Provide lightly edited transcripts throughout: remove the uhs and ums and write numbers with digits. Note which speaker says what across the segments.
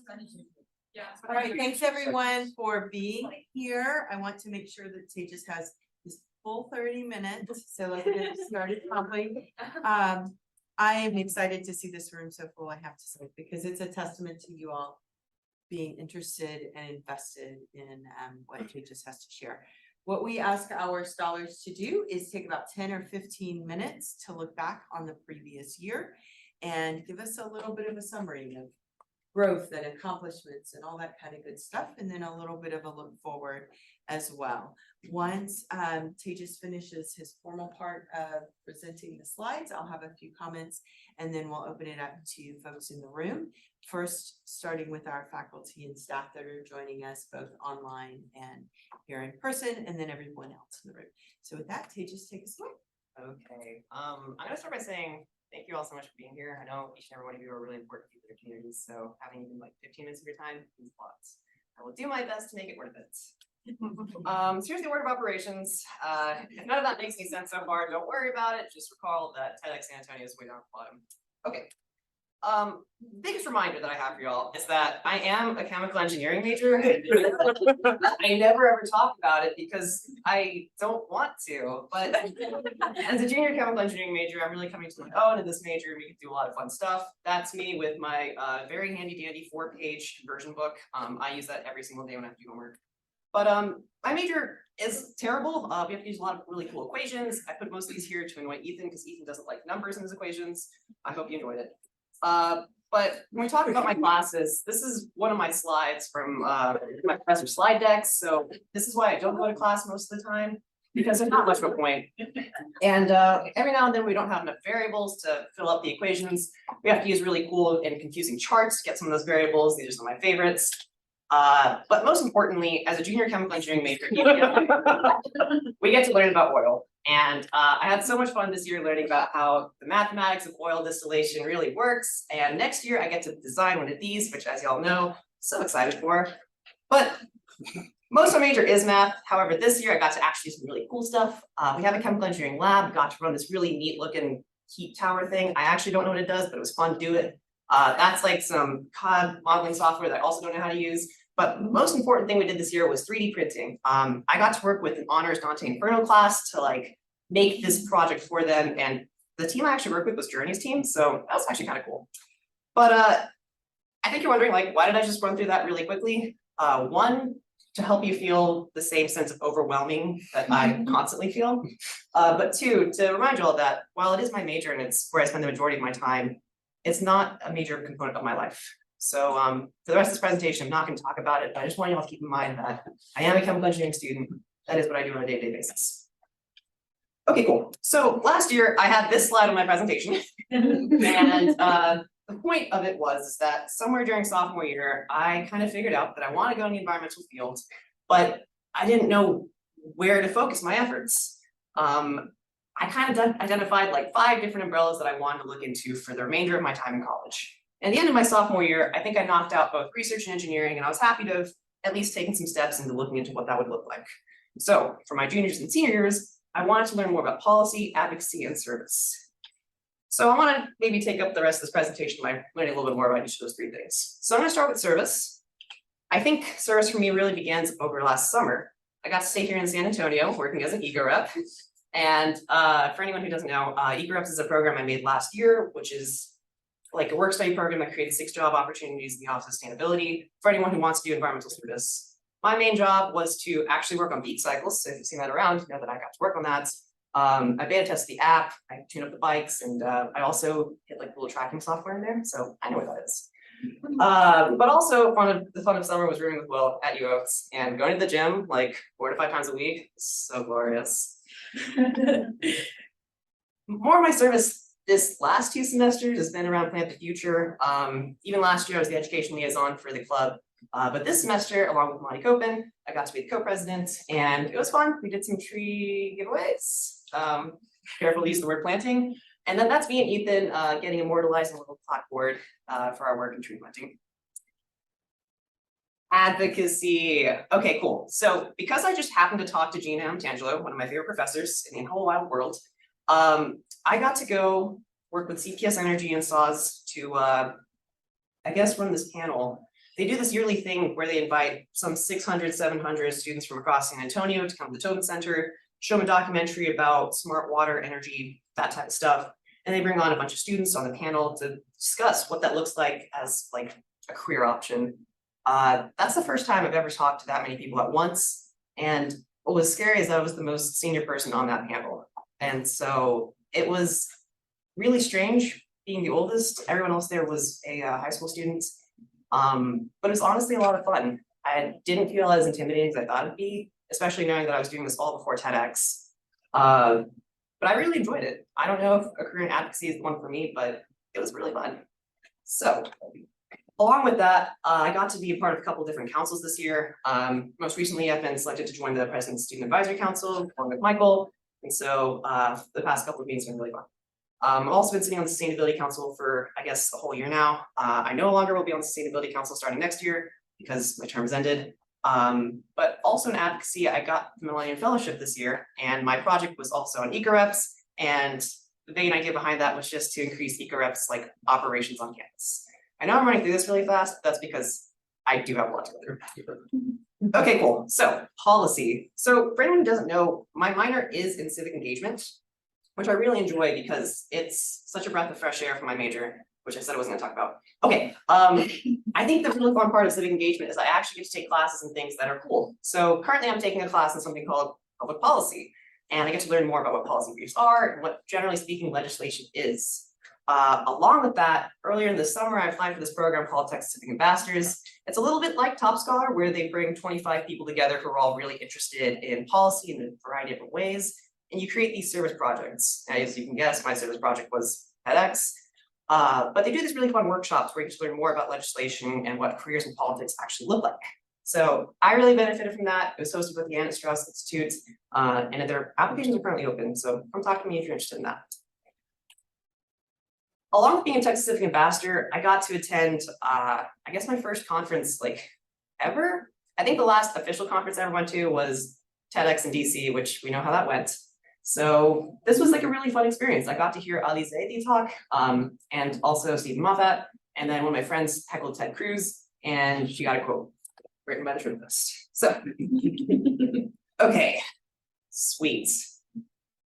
Speaker 1: All right, thanks everyone for being here. I want to make sure that Tejas has his full 30 minutes, so let's get started promptly. I am excited to see this room so full, I have to say, because it's a testament to you all being interested and invested in what Tejas has to share. What we ask our scholars to do is take about 10 or 15 minutes to look back on the previous year and give us a little bit of a summary of growth and accomplishments and all that kind of good stuff, and then a little bit of a look forward as well. Once Tejas finishes his formal part of presenting the slides, I'll have a few comments, and then we'll open it up to folks in the room. First, starting with our faculty and staff that are joining us both online and here in person, and then everyone else in the room. So with that, Tejas, take us away.
Speaker 2: Okay, I'm gonna start by saying thank you all so much for being here. I know each and every one of you are really important people in their communities, so having even like 15 minutes of your time means a lot. I will do my best to make it worth it. Seriously, word of operations. If none of that makes any sense so far, don't worry about it. Just recall that TEDx San Antonio is way down at the bottom. Okay. Biggest reminder that I have for y'all is that I am a chemical engineering major. I never ever talk about it because I don't want to, but as a junior chemical engineering major, I'm really coming to my own in this major. We can do a lot of fun stuff. That's me with my very handy dandy 4-page conversion book. I use that every single day when I have to do homework. But my major is terrible. We have to use a lot of really cool equations. I put most of these here to annoy Ethan because Ethan doesn't like numbers in his equations. I hope you enjoyed it. But when we talk about my classes, this is one of my slides from my professor's slide decks. So this is why I don't go to class most of the time, because there's not much of a point. And every now and then we don't have enough variables to fill up the equations. We have to use really cool and confusing charts to get some of those variables. These are some of my favorites. But most importantly, as a junior chemical engineering major, we get to learn about oil. And I had so much fun this year learning about how the mathematics of oil distillation really works. And next year I get to design one of these, which, as y'all know, so excited for. But most of my major is math. However, this year I got to actually do some really cool stuff. We have a chemical engineering lab, got to run this really neat looking heat tower thing. I actually don't know what it does, but it was fun to do it. That's like some CAD modeling software that I also don't know how to use. But the most important thing we did this year was 3D printing. I got to work with an honors Dante Inferno class to like make this project for them. And the team I actually worked with was Journey's team. So that was actually kind of cool. But I think you're wondering, like, why did I just run through that really quickly? One, to help you feel the same sense of overwhelming that I constantly feel. But two, to remind you all that while it is my major and it's where I spend the majority of my time, it's not a major component of my life. So for the rest of this presentation, I'm not going to talk about it, but I just want you all to keep in mind that I am a chemical engineering student. That is what I do on a day-to-day basis. Okay, cool. So last year I had this slide on my presentation. And the point of it was that somewhere during sophomore year, I kind of figured out that I want to go in the environmental field, but I didn't know where to focus my efforts. I kind of identified like 5 different umbrellas that I wanted to look into for the remainder of my time in college. At the end of my sophomore year, I think I knocked out both research and engineering, and I was happy to have at least taken some steps into looking into what that would look like. So for my juniors and senior years, I wanted to learn more about policy, advocacy, and service. So I want to maybe take up the rest of this presentation by learning a little bit more about each of those 3 things. So I'm going to start with service. I think service for me really begins over last summer. I got to stay here in San Antonio working as an EGO rep. And for anyone who doesn't know, EGO reps is a program I made last year, which is like a work study program that created 6 job opportunities in the Office of Sustainability for anyone who wants to do environmental service. My main job was to actually work on beat cycles. So if you've seen that around, you know that I got to work on that. I beta tested the app, I tuned up the bikes, and I also hit like little tracking software in there. So I know what that is. But also the fun of summer was rooming with Will at UOX and going to the gym like 4 to 5 times a week. So glorious. More of my service this last 2 semesters has been around Plant the Future. Even last year I was the education liaison for the club. But this semester, along with Monty Copen, I got to be the co-president, and it was fun. We did some tree giveaways. Careful to use the word planting. And then that's me and Ethan getting immortalized on a little blackboard for our work in tree planting. Advocacy. Okay, cool. So because I just happened to talk to Gina Tangelo, one of my favorite professors in the whole wide world, I got to go work with CPS Energy and SAWS to, I guess, run this panel they do this yearly thing where they invite some 600, 700 students from across San Antonio to come to the Tobin Center, show them a documentary about smart water, energy, that type of stuff. And they bring on a bunch of students on the panel to discuss what that looks like as like a career option. That's the first time I've ever talked to that many people at once. And what was scary is I was the most senior person on that panel. And so it was really strange being the oldest. Everyone else there was a high school student. But it was honestly a lot of fun. I didn't feel as intimidating as I thought it'd be, especially knowing that I was doing this all before TEDx. But I really enjoyed it. I don't know if a career in advocacy is the one for me, but it was really fun. So along with that, I got to be a part of a couple different councils this year. Most recently, I've been selected to join the President's Student Advisory Council, along with Michael. And so the past couple of meetings have been really fun. I've also been sitting on the Sustainability Council for, I guess, a whole year now. I no longer will be on the Sustainability Council starting next year because my term has ended. But also in advocacy, I got the Millennium Fellowship this year, and my project was also on EcoReps. And the main idea behind that was just to increase EcoReps like operations on campus. I know I'm running through this really fast, but that's because I do have a lot to go through. Okay, cool. So policy. So for anyone who doesn't know, my minor is in civic engagement, which I really enjoy because it's such a breath of fresh air from my major, which I said I wasn't gonna talk about. Okay, I think the really fun part of civic engagement is I actually get to take classes and things that are cool. So currently I'm taking a class in something called public policy, and I get to learn more about what policy briefs are and what, generally speaking, legislation is. Along with that, earlier in the summer, I applied for this program called Texas Civic Ambassadors. It's a little bit like Top Scholar, where they bring 25 people together who are all really interested in policy in a variety of different ways. And you create these service projects. As you can guess, my service project was TEDx. But they do these really fun workshops where you get to learn more about legislation and what careers in politics actually look like. So I really benefited from that. It was hosted with the Anna Strauss Institute, and their applications are currently open. So come talk to me if you're interested in that. Along with being a Texas Civic Ambassador, I got to attend, I guess my first conference like ever. I think the last official conference I ever went to was TEDx in DC, which we know how that went. So this was like a really fun experience. I got to hear Ali Zaidi talk, and also Stephen Moffat, and then one of my friends heckled Ted Cruz, and she got a quote written by the Tribunist. So, okay, sweet.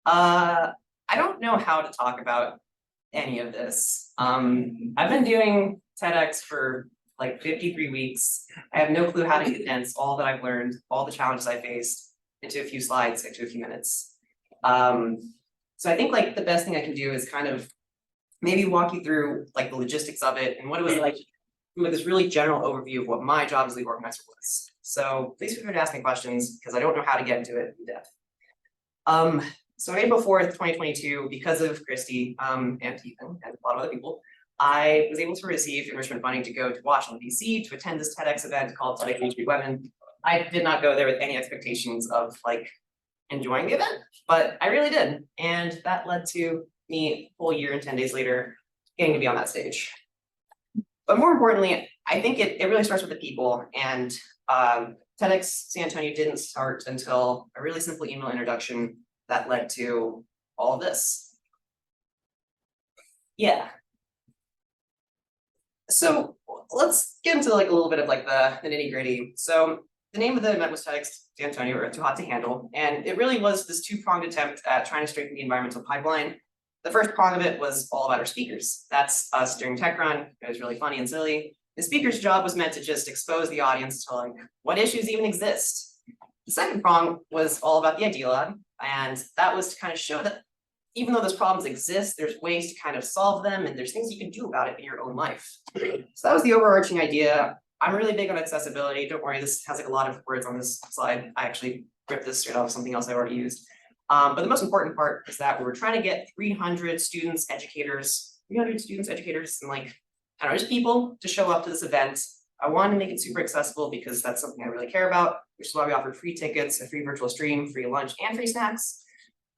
Speaker 2: I don't know how to talk about any of this. I've been doing TEDx for like 53 weeks. I have no clue how to condense all that I've learned, all the challenges I faced into a few slides, into a few minutes. So I think like the best thing I can do is kind of maybe walk you through like the logistics of it and what it was like with this really general overview of what my job as lead organizer was. So please feel free to ask me questions because I don't know how to get into it in depth. So on April 4th, 2022, because of Christy and Ethan and a lot of other people, I was able to receive enrichment funding to go to Washington, DC to attend this TEDx event called TEDx HB11. I did not go there with any expectations of like enjoying the event, but I really did. And that led to me a whole year and 10 days later getting to be on that stage. But more importantly, I think it really starts with the people, and TEDx San Antonio didn't start until a really simple email introduction that led to all of this. Yeah. So let's get into like a little bit of like the nitty gritty. So the name of the event was TEDx San Antonio, or Too Hot to Handle, and it really was this two-pronged attempt at trying to strengthen the environmental pipeline. The first prong of it was all about our speakers. That's us during TechRun. It was really funny and silly. The speaker's job was meant to just expose the audience to like what issues even exist. The second prong was all about the Idea Lab, and that was to kind of show that even though those problems exist, there's ways to kind of solve them, and there's things you can do about it in your own life. So that was the overarching idea. I'm really big on accessibility. Don't worry, this has like a lot of words on this slide. I actually ripped this straight off of something else I already used. But the most important part is that we were trying to get 300 students, educators, and like, I don't know, just people to show up to this event. I wanted to make it super accessible because that's something I really care about, which is why we offered free tickets, a free virtual stream, free lunch, and free snacks.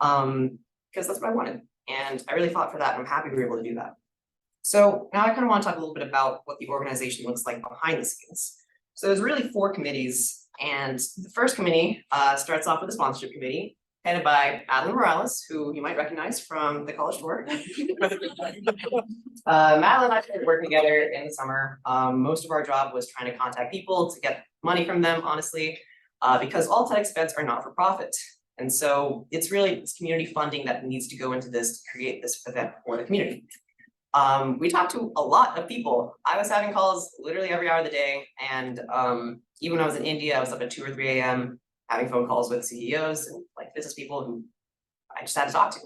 Speaker 2: Because that's what I wanted. And I really fought for that, and I'm happy we were able to do that. So now I kind of want to talk a little bit about what the organization looks like behind the scenes. So there's really 4 committees, and the first committee starts off with a sponsorship committee, headed by Madeline Morales, who you might recognize from the college tour. Madeline and I started working together in the summer. Most of our job was trying to contact people to get money from them, honestly, because all TEDx events are not for profit. And so it's really this community funding that needs to go into this to create this event for the community. We talked to a lot of people. I was having calls literally every hour of the day. And even when I was in India, I was up at 2 or 3 a.m. having phone calls with CEOs and like business people who I just had to talk to.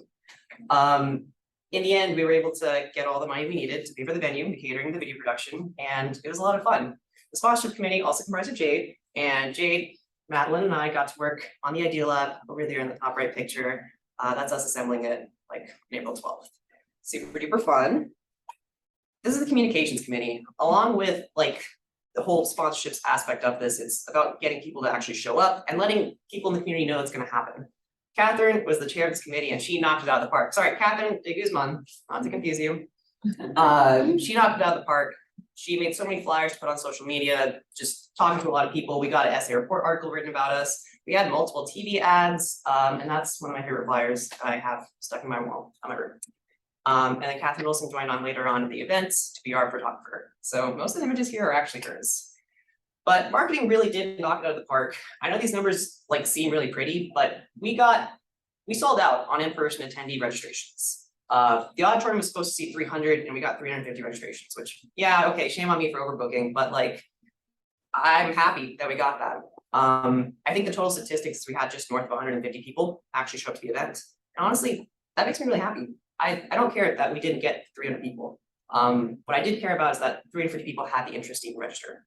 Speaker 2: In the end, we were able to get all the money we needed to pay for the venue, the catering, the video production, and it was a lot of fun. The sponsorship committee also comprised of Jade, and Jade, Madeline, and I got to work on the Idea Lab over there in the top right picture. That's us assembling it like April 12th. Super duper fun. This is the communications committee, along with like the whole sponsorships aspect of this. It's about getting people to actually show up and letting people in the community know it's going to happen. Catherine was the chair of this committee and she knocked it out of the park. Sorry, Catherine de Guzman, not to confuse you. She knocked it out of the park. She made so many flyers to put on social media, just talking to a lot of people. We got an essay report article written about us. We had multiple TV ads, and that's one of my favorite flyers I have stuck in my wall on my room. And then Catherine Wilson joined on later on at the events to be our photographer. So most of the images here are actually hers. But marketing really did knock it out of the park. I know these numbers like seem really pretty, but we sold out on in-person attendee registrations. The auditorium was supposed to seat 300 and we got 350 registrations, which yeah, okay, shame on me for overbooking, but like, I'm happy that we got that. I think the total statistics is we had just north of 150 people actually show up to the event. And honestly, that makes me really happy. I don't care that we didn't get 300 people. What I did care about is that 350 people had the interest to even register.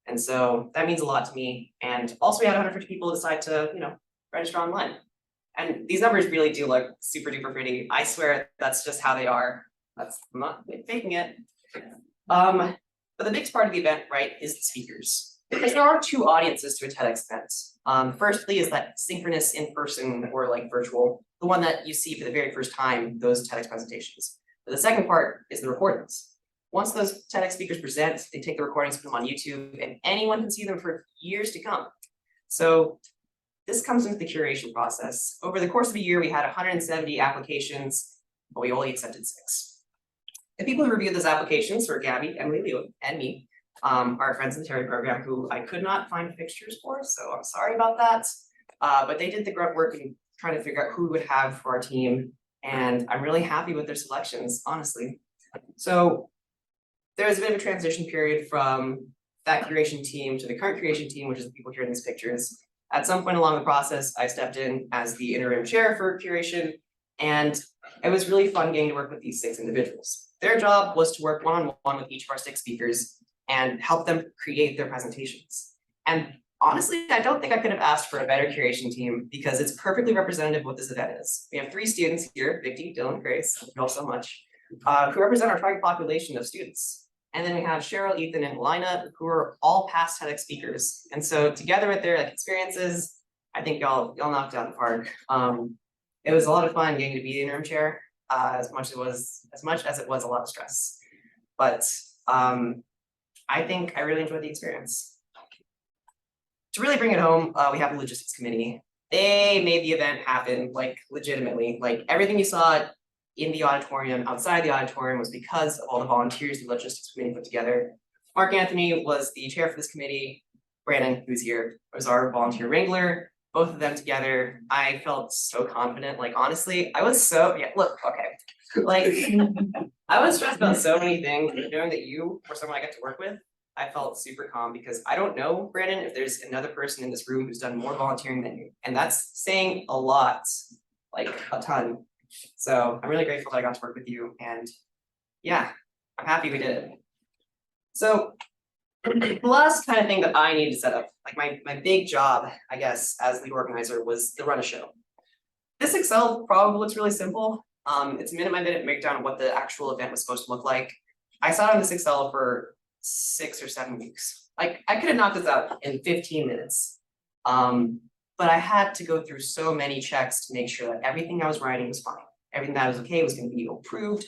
Speaker 2: And so that means a lot to me. And also we had 150 people decide to, register online. And these numbers really do look super duper pretty. I swear that's just how they are. I'm not faking it. But the biggest part of the event, right, is the speakers. Because there are two audiences to a TEDx event. Firstly is that synchronous in-person or like virtual, the one that you see for the very first time, those TEDx presentations. But the second part is the recordings. Once those TEDx speakers present, they take the recordings, put them on YouTube, and anyone can see them for years to come. So this comes into the curation process. Over the course of a year, we had 170 applications, but we only accepted 6. The people who reviewed those applications were Gabby, Emily, Leo, and me, our friends in the Terry program, who I could not find fixtures for, so I'm sorry about that. But they did the grunt work in trying to figure out who we would have for our team, and I'm really happy with their selections, honestly. So there was a bit of a transition period from that curation team to the current curation team, which is the people here in these pictures. At some point along the process, I stepped in as the interim chair for curation, and it was really fun getting to work with these 6 individuals. Their job was to work one-on-one with each of our 6 speakers and help them create their presentations. And honestly, I don't think I could have asked for a better curation team because it's perfectly representative of what this event is. We have 3 students here, Vicky, Dylan, Grace, thank you all so much, who represent our target population of students. And then we have Cheryl, Ethan, and Lina, who are all past TEDx speakers. And so together with their experiences, I think y'all knocked it out of the park. It was a lot of fun getting to be the interim chair, as much as it was a lot of stress. But I think I really enjoyed the experience. To really bring it home, we have a logistics committee. They made the event happen, like legitimately. Like everything you saw in the auditorium, outside the auditorium, was because of all the volunteers the logistics committee put together. Mark Anthony was the chair for this committee. Brandon, who's here, was our volunteer wrangler. Both of them together, I felt so confident. Like honestly, I was so Like I was stressed about so many things, but knowing that you were someone I get to work with, I felt super calm because I don't know, Brandon, if there's another person in this room who's done more volunteering than you. And that's saying a lot, like a ton. So I'm really grateful that I got to work with you, and yeah, I'm happy we did it. So the last kind of thing that I needed to set up, like my big job, I guess, as the organizer was to run a show. This Excel probably looks really simple. It's a minute-by-minute breakdown of what the actual event was supposed to look like. I sat on this Excel for 6 or 7 weeks. Like I could have knocked this out in 15 minutes. But I had to go through so many checks to make sure that everything I was writing was fine. Everything that was okay was going to be approved.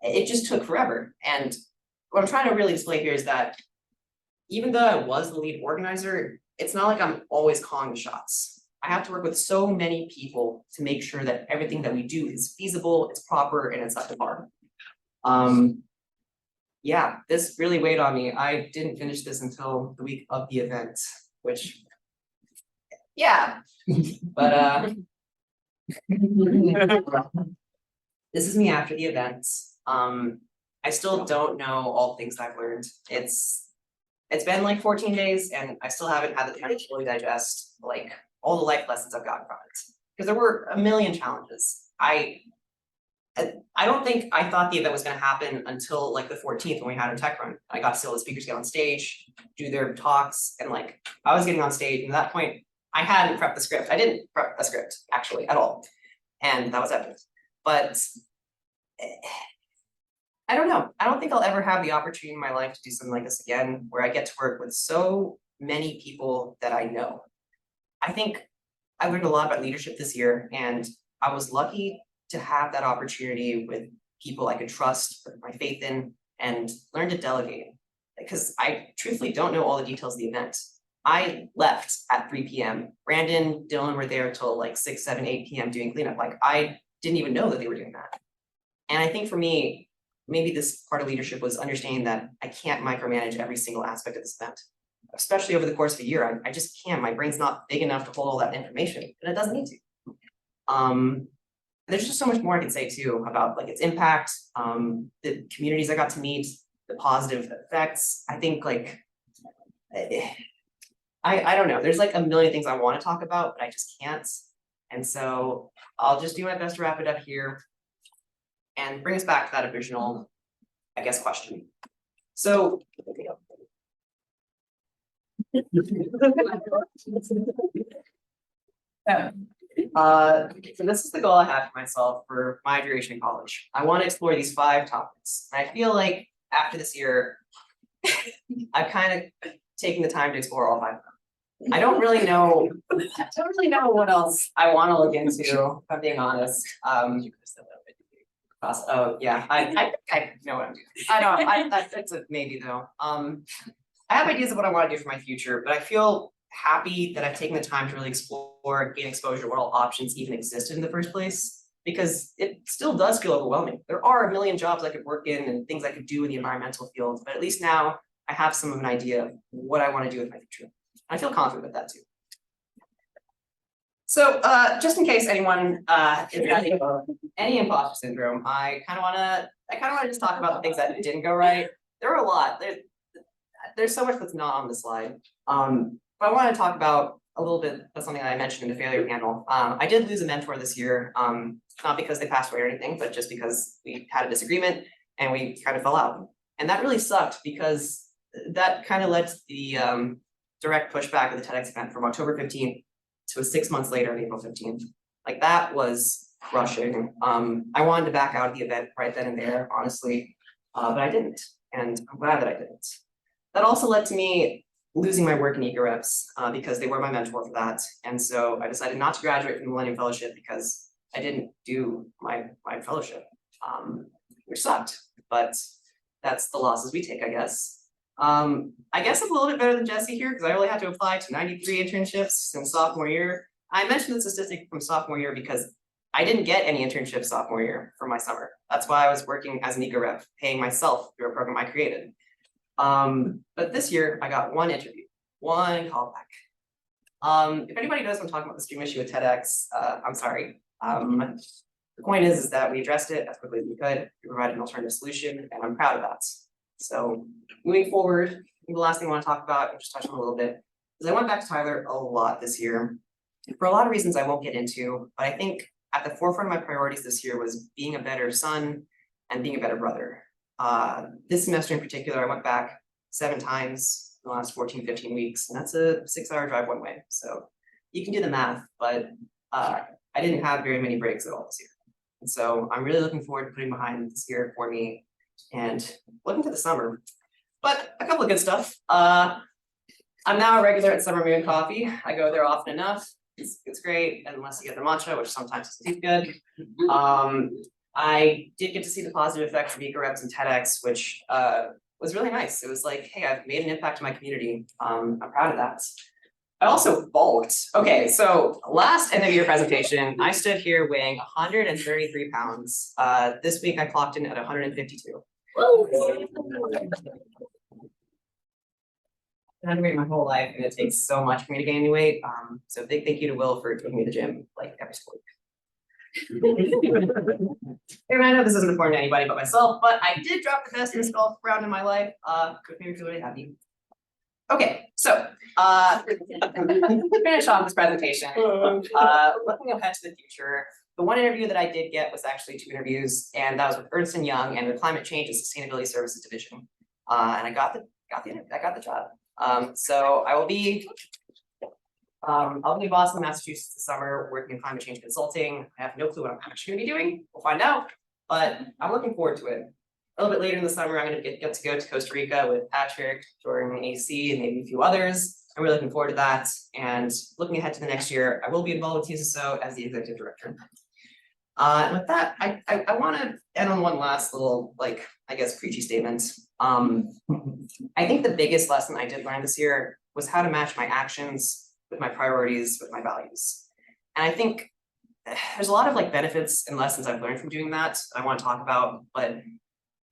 Speaker 2: It just took forever. And what I'm trying to really display here is that even though I was the lead organizer, it's not like I'm always calling the shots. I have to work with so many people to make sure that everything that we do is feasible, it's proper, and it's up to par. Yeah, this really weighed on me. I didn't finish this until the week of the event, which, yeah, but this is me after the event. I still don't know all the things that I've learned. It's been like 14 days and I still haven't had the time to fully digest like all the life lessons I've gotten from it. Because there were a million challenges. I don't think I thought the event was gonna happen until like the 14th when we had a tech run. I got to see all the speakers get on stage, do their talks, and like I was getting on stage, and at that point, I hadn't prepped the script. I didn't prep a script actually at all. And that was evident. But I don't know. I don't think I'll ever have the opportunity in my life to do something like this again, where I get to work with so many people that I know. I think I learned a lot about leadership this year, and I was lucky to have that opportunity with people I could trust, put my faith in, and learn to delegate. Because I truthfully don't know all the details of the event. I left at 3 p.m. Brandon, Dylan were there till like 6, 7, 8 p.m. doing cleanup. Like I didn't even know that they were doing that. And I think for me, maybe this part of leadership was understanding that I can't micromanage every single aspect of this event, especially over the course of a year. I just can't. My brain's not big enough to hold all that information, and it doesn't need to. There's just so much more I can say too about like its impact, the communities I got to meet, the positive effects. I think like I don't know. There's like a million things I want to talk about, but I just can't. And so I'll just do my best to wrap it up here and bring us back to that original, I guess, question. So so this is the goal I have for myself for my duration in college. I want to explore these 5 topics. And I feel like after this year, I've kind of taken the time to explore all 5 of them. I don't really know what else I want to look into, if I'm being honest. Oh yeah, I know what I'm doing. I know, that's a maybe though. I have ideas of what I want to do for my future, but I feel happy that I've taken the time to really explore, gain exposure to what all options even existed in the first place, because it still does feel overwhelming. There are a million jobs I could work in and things I could do in the environmental field, but at least now I have some of an idea of what I want to do with my future. I feel confident with that too. So just in case anyone is having any imposter syndrome, I kind of want to just talk about the things that didn't go right. There were a lot. There's so much that's not on the slide. But I want to talk about a little bit of something that I mentioned in the failure panel. I did lose a mentor this year, not because they passed away or anything, but just because we had a disagreement and we kind of fell out. And that really sucked because that kind of led to the direct pushback of the TEDx event from October 15th to 6 months later on April 15th. Like that was crushing. I wanted to back out of the event right then and there, honestly, but I didn't. And I'm glad that I didn't. That also led to me losing my work in EcoReps because they were my mentor for that. And so I decided not to graduate from the Millennium Fellowship because I didn't do my fellowship, which sucked, but that's the losses we take, I guess. I guess I'm a little bit better than Jesse here because I only had to apply to 93 internships in sophomore year. I mentioned the statistic from sophomore year because I didn't get any internships sophomore year for my summer. That's why I was working as an EcoRep, paying myself through a program I created. But this year I got 1 interview, 1 callback. If anybody knows what I'm talking about the student issue with TEDx, I'm sorry. The point is that we addressed it as quickly as we could. We provided an alternative solution, and I'm proud of that. So moving forward, the last thing I want to talk about, and just touch on a little bit, is I went back to Tyler a lot this year for a lot of reasons I won't get into, but I think at the forefront of my priorities this year was being a better son and being a better brother. This semester in particular, I went back 7 times in the last 14, 15 weeks, and that's a 6-hour drive one way. So you can do the math, but I didn't have very many breaks at all this year. And so I'm really looking forward to putting behind this year for me and looking to the summer. But a couple of good stuff. I'm now a regular at Summer Moon Coffee. I go there often enough. It's great, unless you get the matcha, which sometimes is good. I did get to see the positive effects of EcoReps and TEDx, which was really nice. It was like, hey, I've made an impact to my community. I'm proud of that. I also bulked. Okay, so last end of year presentation, I stood here weighing 133 pounds. This week I clocked in at 152. I've been weight my whole life, and it takes so much for me to gain any weight. So big thank you to Will for taking me to the gym like every single week. And I know this isn't important to anybody but myself, but I did drop the best disc golf round in my life. Could make me really happy. Okay, so finish off this presentation. Looking ahead to the future, the one interview that I did get was actually 2 interviews, and that was with Ernst & Young and the Climate Change and Sustainability Services Division. And I got the job. So I will be I'll be in Boston, Massachusetts this summer, working in climate change consulting. I have no clue what I'm actually gonna be doing. We'll find out, but I'm looking forward to it. A little bit later in the summer, I'm gonna get to go to Costa Rica with Patrick, Jordan, AC, and maybe a few others. I'm really looking forward to that. And looking ahead to the next year, I will be involved with TSSO as the executive director. And with that, I want to end on one last little, like, I guess, preachy statement. I think the biggest lesson I did learn this year was how to match my actions with my priorities, with my values. And I think there's a lot of like benefits and lessons I've learned from doing that I want to talk about, but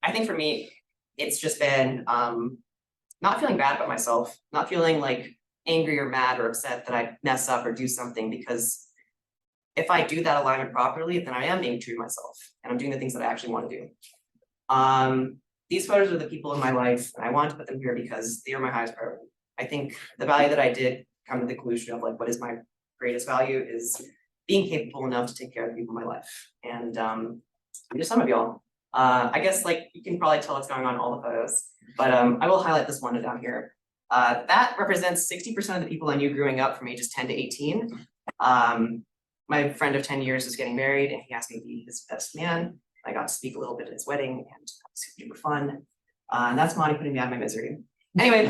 Speaker 2: I think for me, it's just been not feeling bad about myself, not feeling like angry or mad or upset that I mess up or do something, because if I do that alignment properly, then I am being true to myself and I'm doing the things that I actually want to do. These photos are the people in my life, and I wanted to put them here because they are my highest priority. I think the value that I did come to the conclusion of like what is my greatest value is being capable enough to take care of the people in my life. And I'm just some of y'all. I guess like you can probably tell what's going on in all the photos, but I will highlight this one down here. That represents 60% of the people I knew growing up from ages 10 to 18. My friend of 10 years is getting married, and he asked me to be his best man. I got to speak a little bit at his wedding, and it was super fun. And that's Monty putting me out of my misery. Anyway,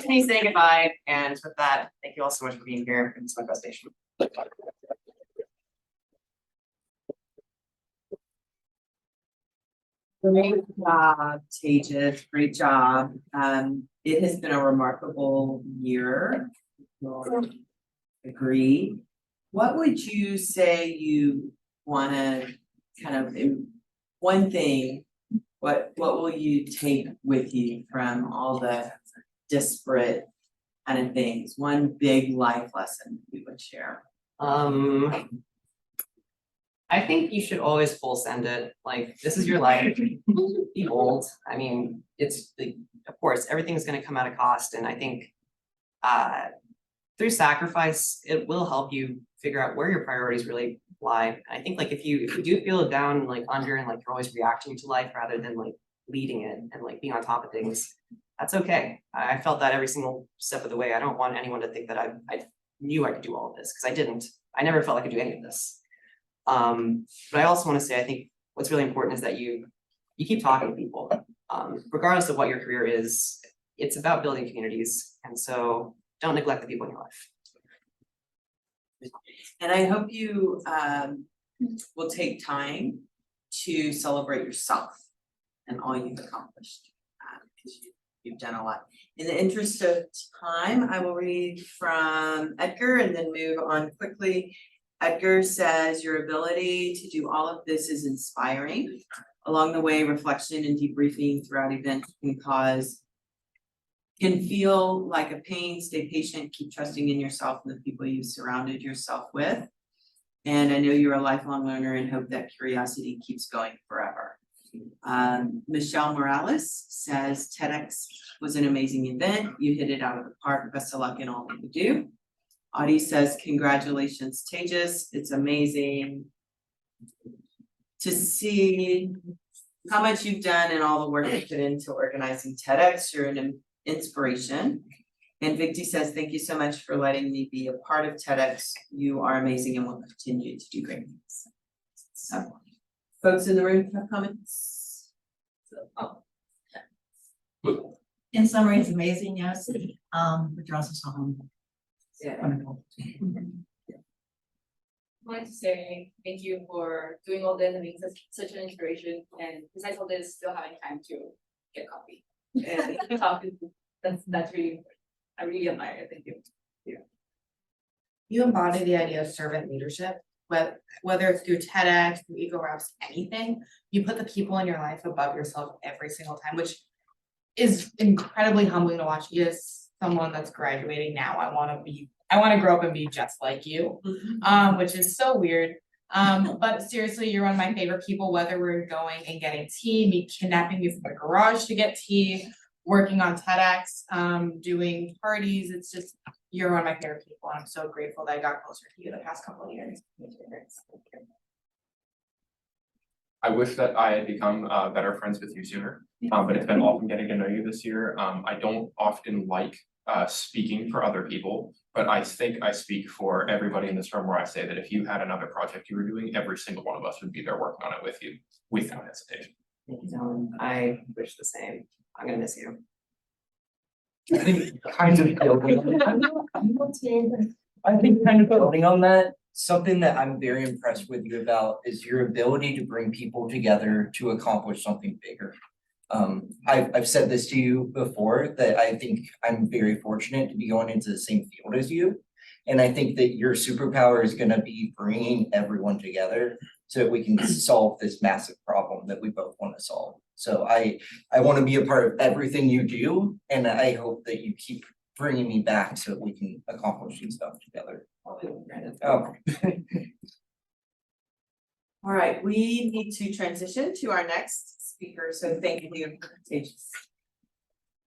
Speaker 2: me saying goodbye, and with that, thank you all so much for being here. It's my presentation.
Speaker 1: Great job, Tejas. Great job. It has been a remarkable year. You'll agree. What would you say you want to kind of, one thing, what will you take with you from all the disparate kind of things? One big life lesson you would share.
Speaker 2: I think you should always full send it. Like, this is your life. Be bold. I mean, it's the, of course, everything's going to come at a cost. And I think through sacrifice, it will help you figure out where your priorities really lie. And I think like if you do feel down, like under, and like you're always reacting to life rather than like leading it and like being on top of things, that's okay. I felt that every single step of the way. I don't want anyone to think that I knew I could do all of this, because I didn't. I never felt I could do any of this. But I also want to say, I think what's really important is that you keep talking to people, regardless of what your career is. It's about building communities, and so don't neglect the people in your life.
Speaker 1: And I hope you will take time to celebrate yourself and all you've accomplished, because you've done a lot. In the interest of time, I will read from Edgar and then move on quickly. Edgar says, your ability to do all of this is inspiring. Along the way, reflection and debriefing throughout events can feel like a pain. Stay patient, keep trusting in yourself and the people you've surrounded yourself with. And I know you're a lifelong learner and hope that curiosity keeps going forever. Michelle Morales says, TEDx was an amazing event. You hit it out of the park. Best of luck in all that you do. Audie says, congratulations, Tejas. It's amazing to see how much you've done and all the work you put into organizing TEDx. You're an inspiration. And Victi says, thank you so much for letting me be a part of TEDx. You are amazing and will continue to do great things. So, folks in the room have comments?
Speaker 3: In summary, it's amazing, yes. But you're also so humble.
Speaker 1: Yeah.
Speaker 3: Wonderful.
Speaker 4: I wanted to say thank you for doing all this and being such an inspiration, and besides all this, still having time to get coffee and talk. That's really important. I really admire it. Thank you.
Speaker 5: You embody the idea of servant leadership, whether it's through TEDx, through Eco Reps, anything. You put the people in your life above yourself every single time, which is incredibly humbling to watch. As someone that's graduating now, I want to grow up and be just like you, which is so weird. But seriously, you're one of my favorite people, whether we're going and getting tea, me kidnapping you from the garage to get tea, working on TEDx, doing parties. It's just, you're one of my favorite people. And I'm so grateful that I got closer to you the past couple of years.
Speaker 6: I wish that I had become better friends with you sooner, but it's been awesome getting to know you this year. I don't often like speaking for other people, but I think I speak for everybody in this room where I say that if you had another project you were doing, every single one of us would be there working on it with you without hesitation.
Speaker 2: Thank you, Dylan. I wish the same. I'm gonna miss you.
Speaker 7: I think kind of building on that, something that I'm very impressed with you about is your ability to bring people together to accomplish something bigger. I've said this to you before, that I think I'm very fortunate to be going into the same field as you. And I think that your superpower is gonna be bringing everyone together so that we can solve this massive problem that we both want to solve. So I want to be a part of everything you do, and I hope that you keep bringing me back so that we can accomplish these stuff together. Oh.
Speaker 1: All right, we need to transition to our next speaker, so thank you, Tejas.